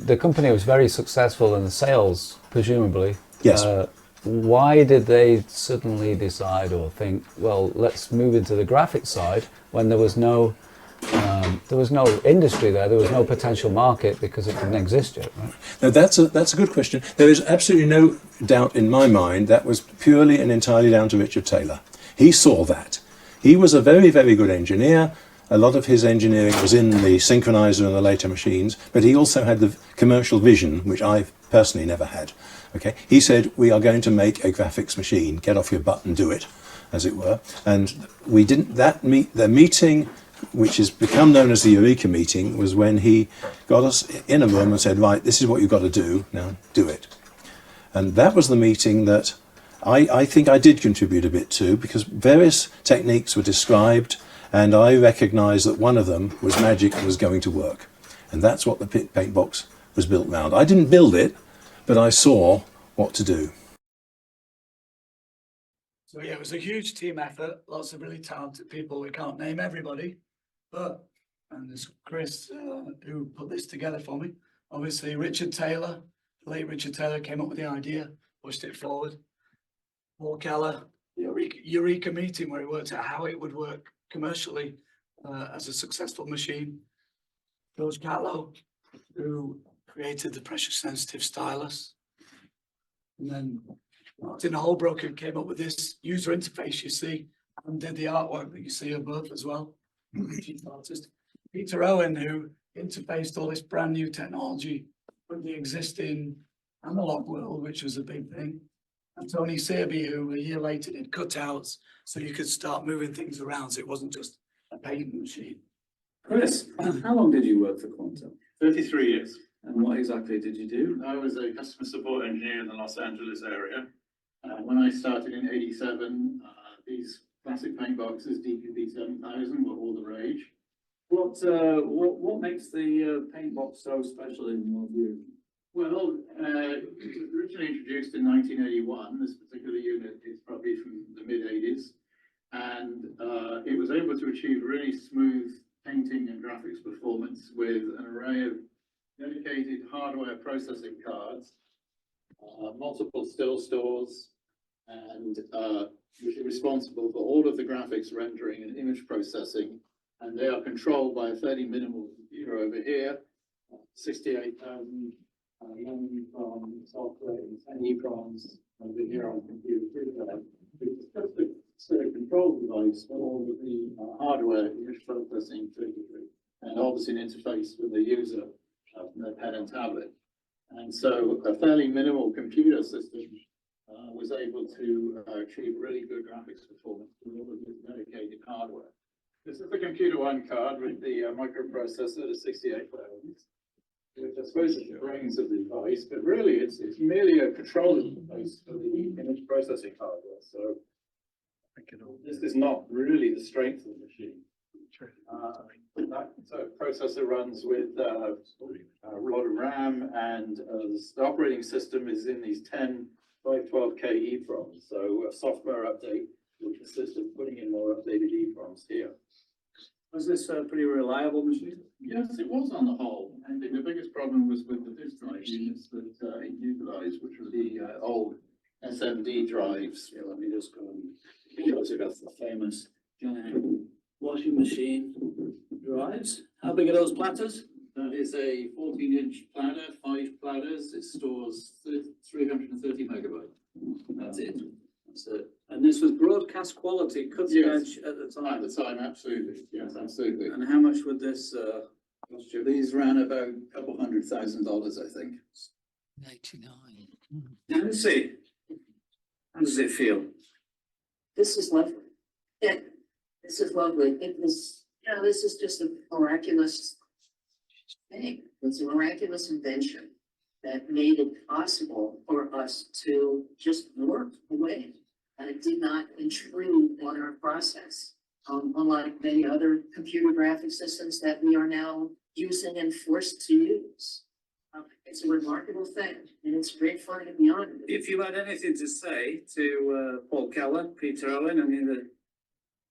the company was very successful in the sales, presumably. Yes. Why did they suddenly decide or think, well, let's move into the graphic side when there was no industry there was no potential market because it didn't exist yet, right? Now that's a good question. There is absolutely no doubt in my mind that was purely and entirely down to Richard Taylor. He saw that. He was a very, very good engineer. A lot of his engineering was in the synchronizer and the later machines, but he also had the commercial vision, which I personally never had. Okay, he said, we are going to make a graphics machine. Get off your butt and do it, as it were. And we didn't. The meeting, which has become known as the Eureka meeting, was when he got us in a room and said, right, this is what you've got to do. Now do it. And that was the meeting that I think I did contribute a bit to, because various techniques were described, and I recognised that one of them was magic and was going to work. And that's what the Paintbox was built around. I didn't build it, but I saw what to do. So yeah, it was a huge team effort, lots of really talented people. We can't name everybody, and there's Chris who put this together for me. Obviously, Richard Taylor, the late Richard Taylor, came up with the idea, pushed it forward. Paul Keller, the Eureka meeting where he worked out how it would work commercially as a successful machine. George Catlow, who created the pressure sensitive stylus. And then Martin Holbrook, who came up with this user interface you see, and did the artwork that you see above as well. Chief artist. Peter Owen, who interfaced all this brand new technology with the existing analog world, which was a big thing. And Tony Searby, who a year later did cutouts so you could start moving things around, so it wasn't just a paint machine. Chris, how long did you work for Quantel? 33 years. And what exactly did you do? I was a customer support engineer in the Los Angeles area. When I started in '87, these classic paint boxes, DPP 7000, were all the rage. What makes the Paintbox so special in your view? Well, it was originally introduced in 1981. This particular unit is probably from the mid-'80s. And it was able to achieve really smooth painting and graphics performance with an array of dedicated hardware processing cards, multiple still stores, and which are responsible for all of the graphics rendering and image processing. And they are controlled by a fairly minimal computer over here, 68,000 memory from software and 10 EEPROMs over here on computer. It's just a sort of control device for all of the hardware image processing circuitry, and obviously an interface with the user from their pen and tablet. And so a fairly minimal computer system was able to achieve really good graphics performance with all of this dedicated hardware. This is the computer one card with the microprocessor, the 68,000, which I suppose is the brains of the device, but really it's merely a control interface for the image processing hardware. So this is not really the strength of the machine. That processor runs with a lot of RAM, and the operating system is in these 10 512K EEPROMs. So a software update will consist of putting in more updated EEPROMs here. Was this a pretty reliable machine? Yes, it was on the whole. I think the biggest problem was with the disk drive units that it utilized, which were the old SMD drives. Yeah, let me just go and show you that's the famous giant washing machine drives. How big are those platters? That is a 14-inch platter, 5 platters. It stores 330 megabytes. That's it. That's it. And this was broadcast quality, cutting edge at the time. At the time, absolutely. Yes, absolutely. And how much would this cost you? These ran about a couple $100,000, I think. 89. Nancy, how does it feel? This is lovely. Yeah, this is lovely. It was, this is just a miraculous thing. It's a miraculous invention that made it possible for us to just work away. And it did not intrude on our process, unlike many other computer graphic systems that we are now using and forced to use. It's a remarkable thing, and it's great fun to be on it. If you had anything to say to Paul Keller, Peter Owen, I mean the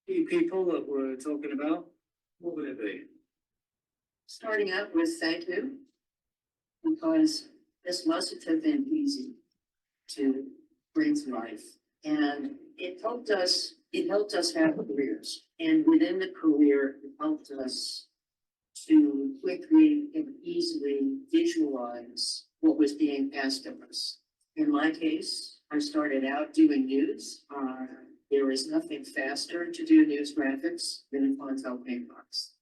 key people that we're talking about, what would it be? Starting out with thank you. because this mustn't have been easy to bring to life. And it helped us have careers. And within the career, it helped us to quickly and easily visualize what was being asked of us. In my case, I started out doing news. There is nothing faster to do news graphics than a Quantel Paintbox.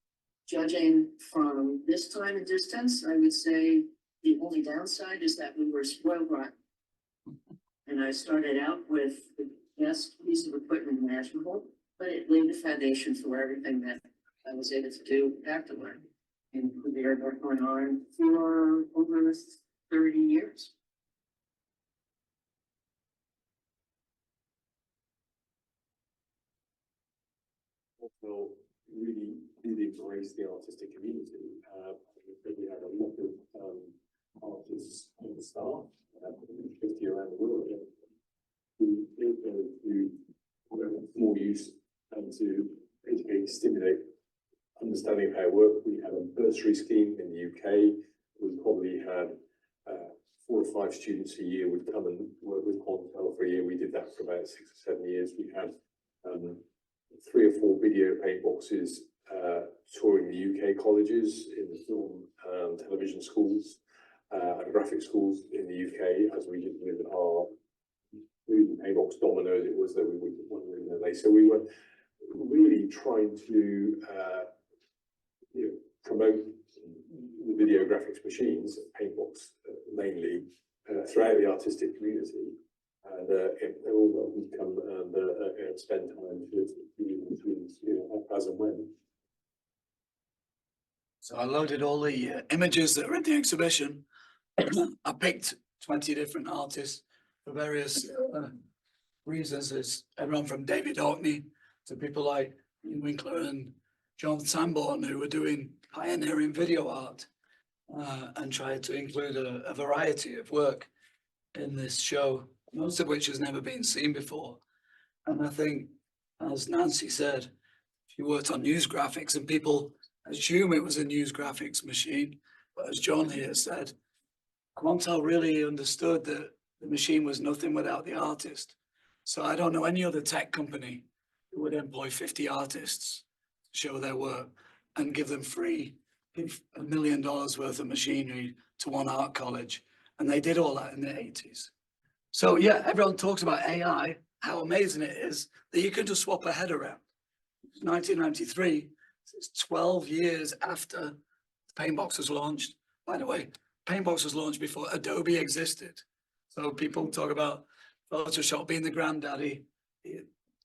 Judging from this time and distance, I would say the only downside is that we were spoiled rotten. And I started out with the best piece of equipment imaginable, but it laid the foundation for everything that I was able to do afterward. And career that went on for over 30 years. Also, really did embrace the artistic community. We had a lot of artists on the staff, 50 around the world, who do more use and to educate, stimulate understanding of how it worked. We had a bursary scheme in the UK. We probably had 4 or 5 students a year would come and work with Quantel for a year. We did that for about 6 or 7 years. We had 3 or 4 video paint boxes touring the UK colleges in the film and television schools and graphic schools in the UK, as we did with our paint box dominoes. It was that we would wondering that they. So we were really trying to promote the video graphics machines, Paintbox mainly, throughout the artistic community. And they're all welcome to come and spend time to as and when. So I loaded all the images that are in the exhibition. I picked 20 different artists for various reasons. There's everyone from David Hockney to people like Ian Winkler and John Sanborn, who were doing pioneering video art and tried to include a variety of work in this show, most of which has never been seen before. And I think, as Nancy said, she worked on news graphics and people assume it was a news graphics machine. But as John here said, Quantel really understood that the machine was nothing without the artist. So I don't know any other tech company who would employ 50 artists to show their work and give them free, give $1 million worth of machinery to one art college. And they did all that in the 80s. So yeah, everyone talks about AI, how amazing it is that you can just swap a head around. 1993, it's 12 years after Paintbox was launched. By the way, Paintbox was launched before Adobe existed. So people talk about Photoshop being the granddaddy.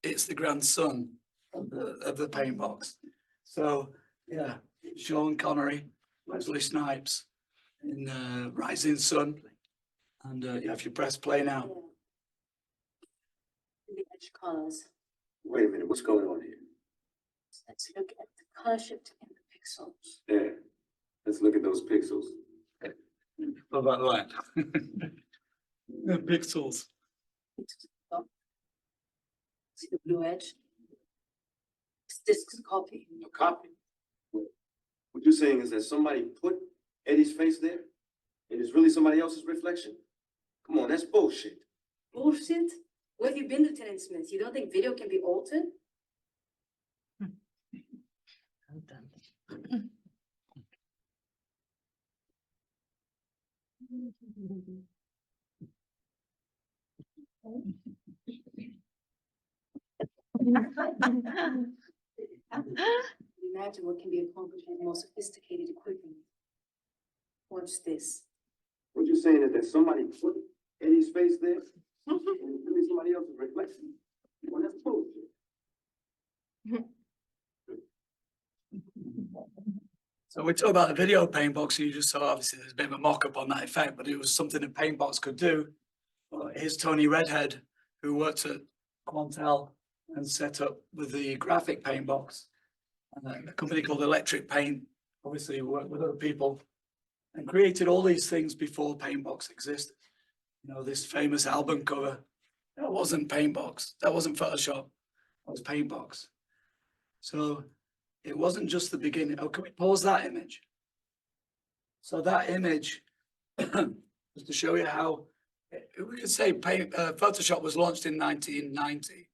It's the grandson of the Paintbox. So yeah, Sean Connery, Wesley Snipes in Rising Sun. And yeah, if you press play now. The edge colors. Wait a minute, what's going on here? Let's look at the color shift in the pixels. Yeah, let's look at those pixels. What about that? The pixels. See the blue edge? This is a copy. A copy? What you're saying is that somebody put Eddie's face there and it's really somebody else's reflection? Come on, that's bullshit. Bullshit? Where have you been, Lieutenant Smith? You don't think video can be altered? Imagine what can be accomplished with more sophisticated equipment. Watch this. What you're saying is that somebody put Eddie's face there and it's really somebody else's reflection? Well, that's bullshit. So we talk about the video Paintbox, and you just saw obviously there's a bit of a mock-up on that effect, but it was something that Paintbox could do. Well, here's Tony Redhead, who worked at Quantel and set up with the graphic Paintbox, and a company called Electric Paint, obviously worked with other people and created all these things before Paintbox existed. You know, this famous album cover, that wasn't Paintbox, that wasn't Photoshop, that was Paintbox. So it wasn't just the beginning. Oh, can we pause that image? So that image just to show you how we could say Photoshop was launched in 1990,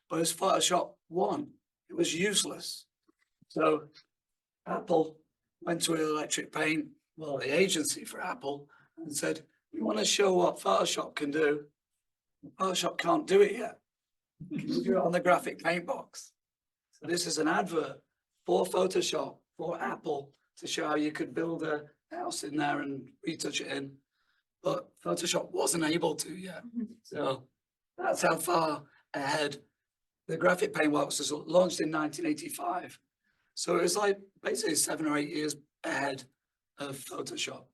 but as Photoshop 1, it was useless. So Apple went to electric paint, well, the agency for Apple, and said, we want to show what Photoshop can do. Photoshop can't do it yet. Can you do it on the graphic Paintbox? So this is an advert for Photoshop, for Apple, to show how you could build a house in there and retouch it in. But Photoshop wasn't able to yet. So that's how far ahead. The graphic Paintbox was launched in 1985. So it was like basically 7 or 8 years ahead of Photoshop.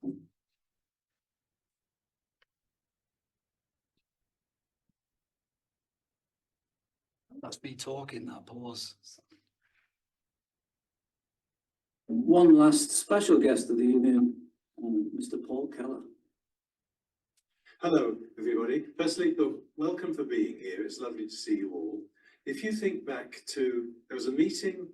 That's me talking, that pause. One last special guest of the evening, Mr. Paul Keller. Hello, everybody. Firstly, welcome for being here. It's lovely to see you all. If you think back to, there was a meeting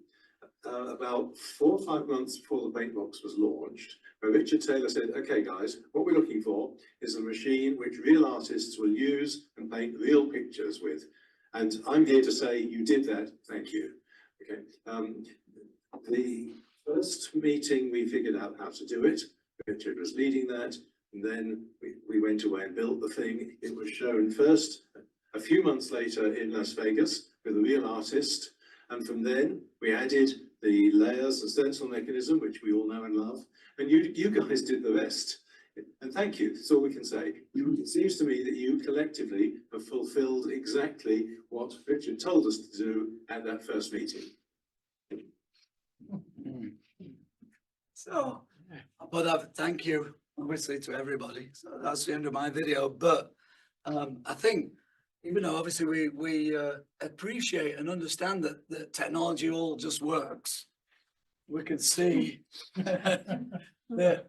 about 4 or 5 months before the Paintbox was launched, where Richard Taylor said, okay, guys, what we're looking for is a machine which real artists will use and paint real pictures with. And I'm here to say you did that. Thank you. Okay. The first meeting, we figured out how to do it. Richard was leading that. And then we went away and built the thing. It was shown first a few months later in Las Vegas with a real artist. And from then we added the layers and stencil mechanism, which we all know and love. And you guys did the rest. And thank you, that's all we can say. It seems to me that you collectively have fulfilled exactly what Richard told us to do at that first meeting. So, but thank you, obviously, to everybody. So that's the end of my video. But I think, even though obviously we appreciate and understand that technology all just works, we can see that,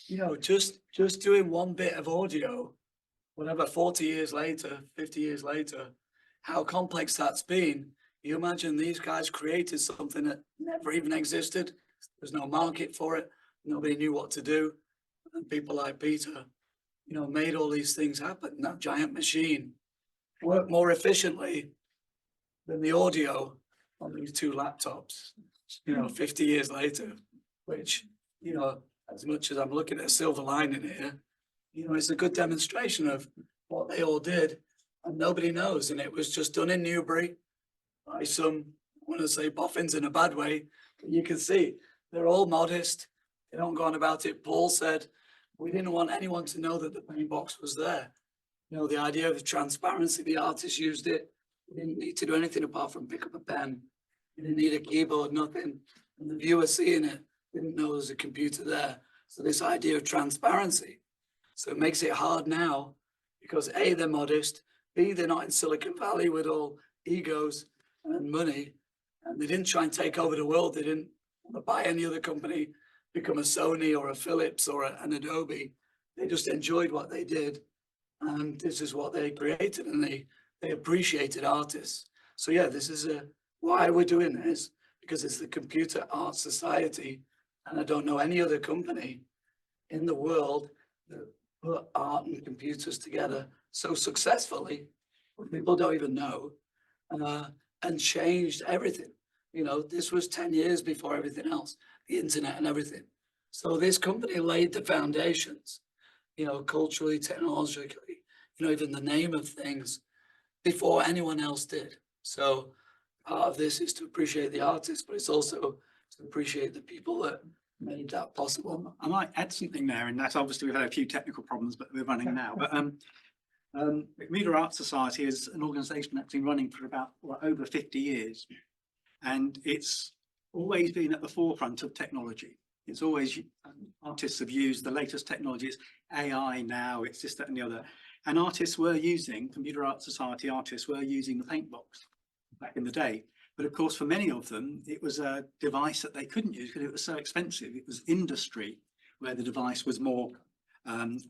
you know, just doing one bit of audio, whatever, 40 years later, 50 years later, how complex that's been. You imagine these guys created something that never even existed. There's no market for it. Nobody knew what to do. And people like Peter, you know, made all these things happen. That giant machine worked more efficiently than the audio on these 2 laptops, you know, 50 years later, which, you know, as much as I'm looking at a silver lining here, you know, it's a good demonstration of what they all did and nobody knows. And it was just done in Newbury by some, I want to say boffins in a bad way, but you can see they're all modest. They don't go on about it. Paul said, we didn't want anyone to know that the Paintbox was there. You know, the idea of the transparency, the artist used it. We didn't need to do anything apart from pick up a pen. We didn't need a keyboard, nothing. And the viewer seeing it didn't know there was a computer there. So this idea of transparency. So it makes it hard now because A, they're modest, B, they're not in Silicon Valley with all egos and money. And they didn't try and take over the world. They didn't want to buy any other company, become a Sony or a Philips or an Adobe. They just enjoyed what they did. And this is what they created, and they appreciated artists. So yeah, this is why we're doing this, because it's the Computer Art Society. And I don't know any other company in the world that put art and computers together so successfully, people don't even know, and changed everything. You know, this was 10 years before everything else, the internet and everything. So this company laid the foundations, you know, culturally, technologically, you know, even the name of things before anyone else did. So part of this is to appreciate the artists, but it's also to appreciate the people that made that possible. I might add something there, and that's obviously we've had a few technical problems, but we're running now. But the Computer Art Society is an organisation that's been running for about over 50 years, and it's always been at the forefront of technology. It's always artists have used the latest technologies, AI now, it's this, that, and the other. And artists were using, Computer Art Society artists were using the Paintbox back in the day. But of course, for many of them, it was a device that they couldn't use because it was so expensive. It was industry where the device was more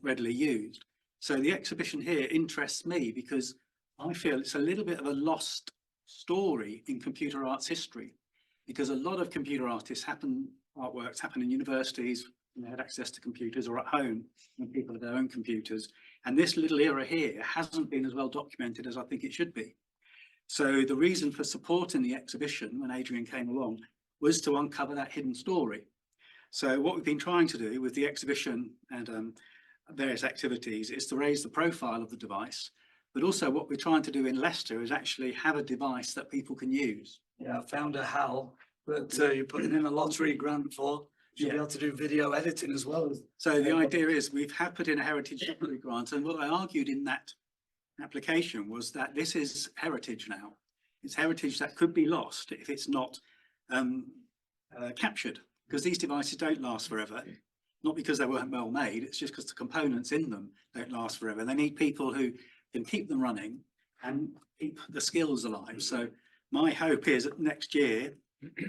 readily used. So the exhibition here interests me because I feel it's a little bit of a lost story in computer arts history. because a lot of computer artworks happen in universities, and they had access to computers, or at home when people had their own computers. And this little era here hasn't been as well documented as I think it should be. So the reason for supporting the exhibition when Adrian came along was to uncover that hidden story. So what we've been trying to do with the exhibition and various activities is to raise the profile of the device, but also what we're trying to do in Leicester is actually have a device that people can use. Yeah, I found a HAL that you're putting in a lottery grant for. You'll be able to do video editing as well. So the idea is we have put in a heritage lottery grant, and what I argued in that application was that this is heritage now. It's heritage that could be lost if it's not captured, because these devices don't last forever. Not because they weren't well made, it's just because the components in them don't last forever. They need people who can keep them running and keep the skills alive. So my hope is that next year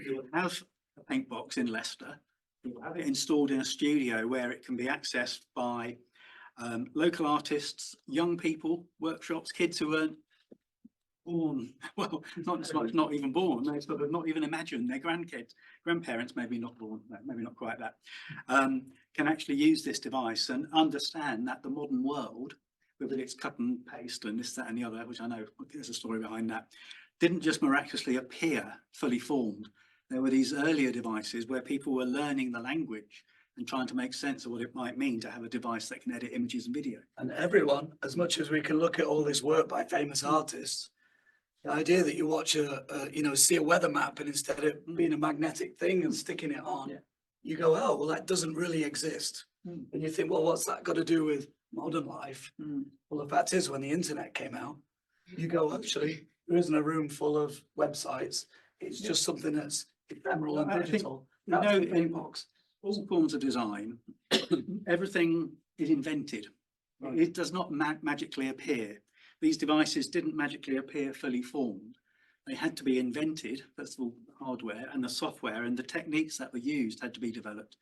you'll have a Paintbox in Leicester. You'll have it installed in a studio where it can be accessed by local artists, young people, workshops, kids who weren't born, well, not so much not even born, they sort of not even imagine their grandparents, maybe not born, maybe not quite that, can actually use this device and understand that the modern world, with its cut and paste and this, that and the other, which I know there's a story behind that, didn't just miraculously appear fully formed. There were these earlier devices where people were learning the language and trying to make sense of what it might mean to have a device that can edit images and video. And everyone, as much as we can look at all this work by famous artists, the idea that you watch see a weather map, and instead of being a magnetic thing and sticking it on, you go, oh, well, that doesn't really exist. And you think, well, what's that got to do with modern life? Well, the fact is, when the internet came out, you go, actually, there isn't a room full of websites. It's just something that's ephemeral and digital. You know, in all forms of design, everything is invented. Right. It does not magically appear. These devices didn't magically appear fully formed. They had to be invented, that's the hardware, and the software and the techniques that were used had to be developed.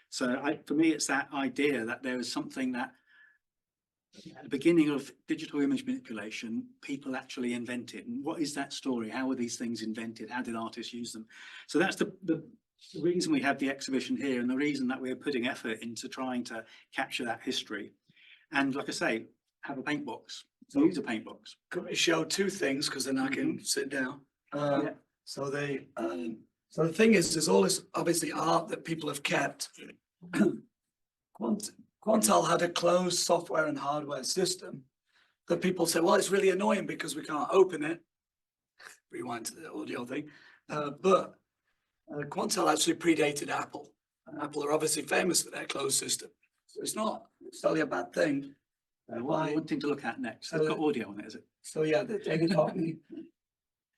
So for me, it's that idea that there is something that at the beginning of digital image manipulation, people actually invented. And what is that story? How were these things invented? How did artists use them? So that's the reason we have the exhibition here, and the reason that we're putting effort into trying to capture that history. And like I say, have a Paintbox. So use a Paintbox. Could we show two things, because then I can sit down? So the thing is, there's all this obviously art that people have kept. Quantel had a closed software and hardware system that people say, well, it's really annoying because we can't open it. Rewind to the audio thing. But Quantel actually predated Apple. And Apple are obviously famous for their closed system. So it's not necessarily a bad thing. What are you wanting to look at next? It's got audio on it, is it? So yeah, the David Hockney.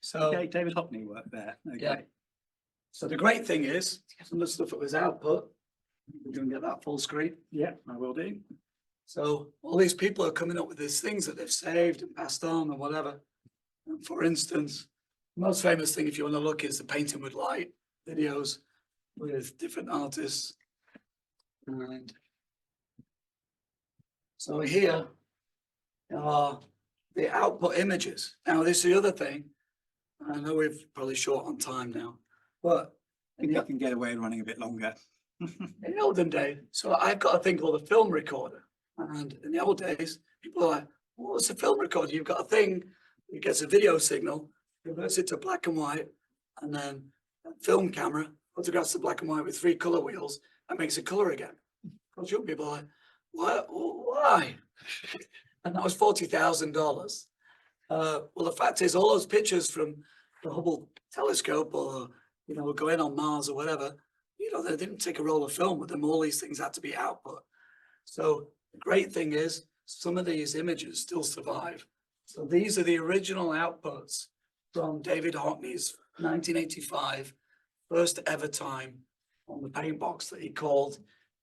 So okay, David Hockney worked there. Okay. Yeah. So the great thing is, some of the stuff that was output, we're going to get that full screen. Yeah, I will do. So all these people are coming up with these things that they've saved and passed on or whatever. And for instance, the most famous thing, if you want to look, is the painting with light videos with different artists. And so here are the output images. Now, this is the other thing. I know we're probably short on time now, but I think I can get away running a bit longer. in the olden days, so I've got a thing called a film recorder. And in the old days, people are like, what's a film recorder? You've got a thing that gets a video signal, converts it to black and white, and then a film camera photographs the black and white with 3 color wheels and makes it color again. Because young people are like, why? And that was $40,000. Well, the fact is, all those pictures from the Hubble telescope, or going on Mars or whatever, they didn't take a roll of film with them. All these things had to be output. So the great thing is, some of these images still survive. So these are the original outputs from David Hockney's 1985 first ever time on the Paintbox that he called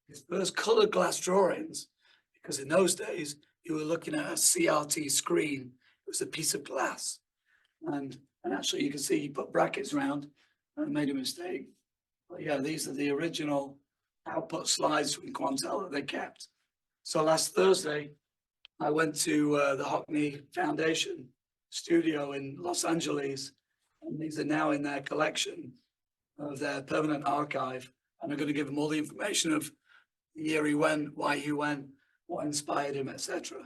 his first colored glass drawings, because in those days you were looking at a CRT screen. It was a piece of glass, and actually you can see he put brackets around and made a mistake. But yeah, these are the original output slides from Quantel that they kept. So last Thursday, I went to the Hockney Foundation studio in Los Angeles, and these are now in their collection. of their permanent archive, and I'm going to give them all the information of the year he went, why he went, what inspired him, etc.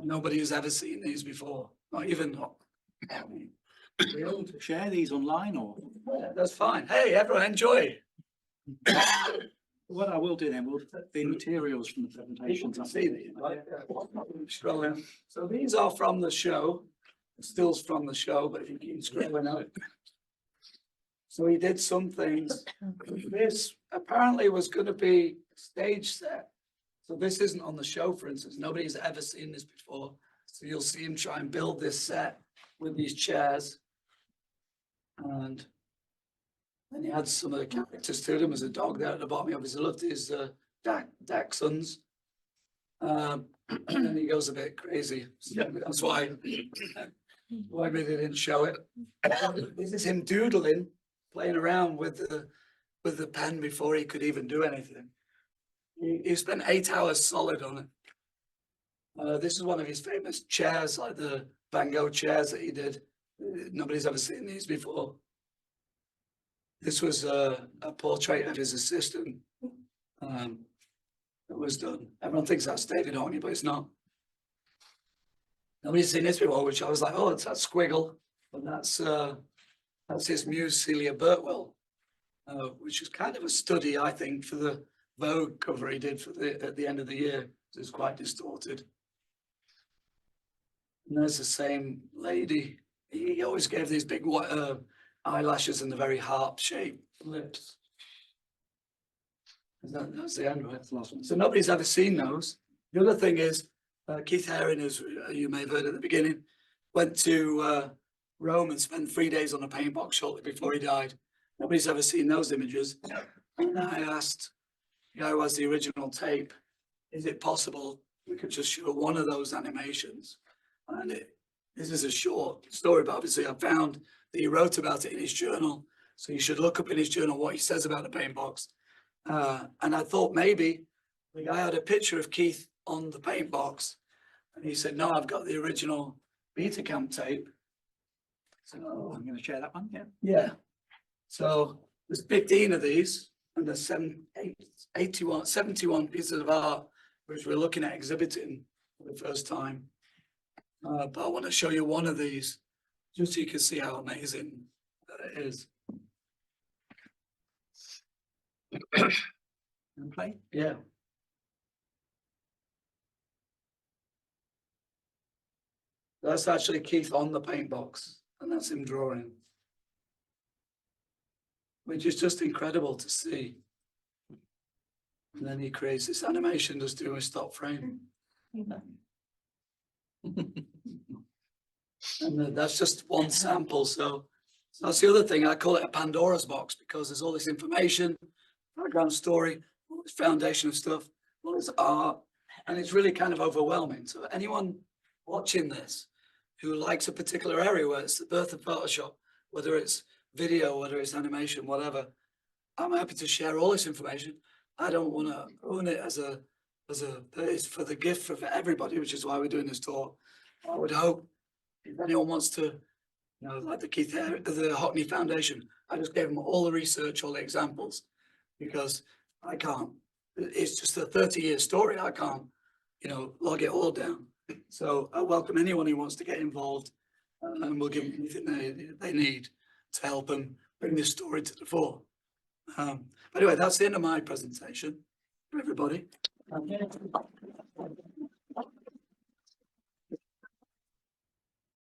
Nobody has ever seen these before, not even. To share these online or? Yeah, that's fine. Hey, everyone, enjoy. What I will do then, we'll put the materials from the presentations. I see these, right? Scrolling. So these are from the show, stills from the show, but if you keep scrolling up. So he did some things. This apparently was going to be a stage set. So this isn't on the show, for instance. Nobody's ever seen this before. So you'll see him try and build this set with these chairs. And then he had some of the characters to them. As a dog there at the bottom. He obviously loved his Dachshunds. And then he goes a bit crazy. So that's why maybe they didn't show it. This is him doodling, playing around with the pen before he could even do anything. He spent 8 hours solid on it. This is one of his famous chairs, like the Van Gogh chairs that he did. Nobody's ever seen these before. This was a portrait of his assistant that was done. Everyone thinks that's David Hockney, but it's not. Nobody's seen this before, which I was like, oh, it's that squiggle. But that's his muse, Celia Birtwell, which is kind of a study, I think, for the Vogue cover he did at the end of the year. It's quite distorted. And there's the same lady. He always gave these big white eyelashes and the very harp-shaped lips. That's the end, right? That's the last one. So nobody's ever seen those. The other thing is, Keith Haring, as you may have heard at the beginning, went to Rome and spent 3 days on a Paintbox shortly before he died. Nobody's ever seen those images. And I asked the guy who has the original tape, is it possible we could just show one of those animations? And this is a short story, but obviously I found that he wrote about it in his journal. So you should look up in his journal what he says about the Paintbox. And I thought maybe the guy had a picture of Keith on the Paintbox. And he said, no, I've got the original Betacam tape. So I'm going to share that one, yeah. yeah. So there's 15 of these, and there's 71 pieces of art, which we're looking at exhibiting for the first time. But I want to show you one of these, just so you can see how amazing that it is. And play? Yeah. That's actually Keith on the Paintbox, and that's him drawing, which is just incredible to see. And then he creates this animation just doing a stop frame. And that's just one sample. So that's the other thing. I call it a Pandora's box because there's all this information, background story, all this foundation of stuff, all this art, and it's really kind of overwhelming. So anyone watching this who likes a particular area, where it's the birth of Photoshop, whether it's video, whether it's animation, whatever, I'm happy to share all this information. I don't want to own it as it's for the gift for everybody, which is why we're doing this talk. I would hope if anyone wants to, you know, like the Hockney Foundation, I just gave them all the research, all the examples, because I can't. It's just a 30-year story. I can't, you know, log it all down. So I welcome anyone who wants to get involved, and we'll give them anything they need to help them bring this story to the fore. But anyway, that's the end of my presentation for everybody.